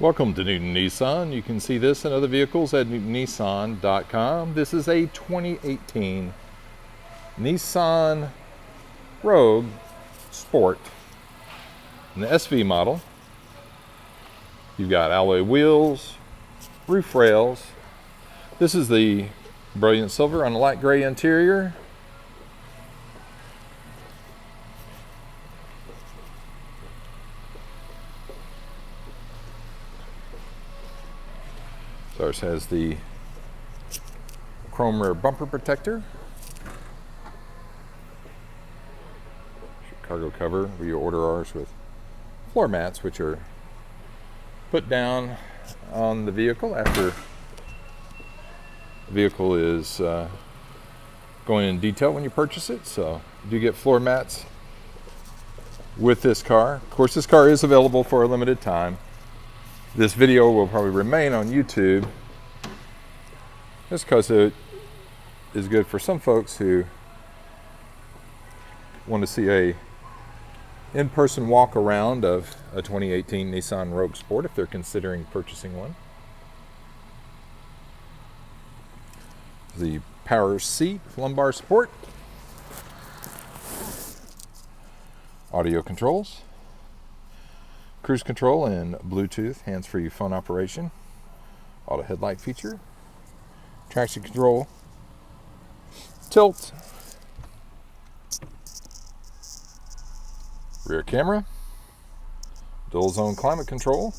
Welcome to Newton Nissan. You can see this and other vehicles at newtonnissan.com. This is a 2018 Nissan Rogue Sport, an SV model. You've got alloy wheels, roof rails. This is the brilliant silver on a light gray interior. Ours has the chrome rear bumper protector, cargo cover. We order ours with floor mats, which are put down on the vehicle after the vehicle is going in detail when you purchase it. So you do get floor mats with this car. Of course, this car is available for a limited time. This video will probably remain on YouTube just because it is good for some folks who want to see a in-person walk around of a 2018 Nissan Rogue Sport if they're considering purchasing one. The power seat, lumbar support, audio controls, cruise control and Bluetooth hands-free phone operation, auto headlight feature, traction control, tilt, rear camera, dual zone climate control,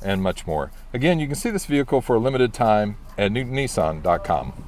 and much more. Again, you can see this vehicle for a limited time at newtonnissan.com.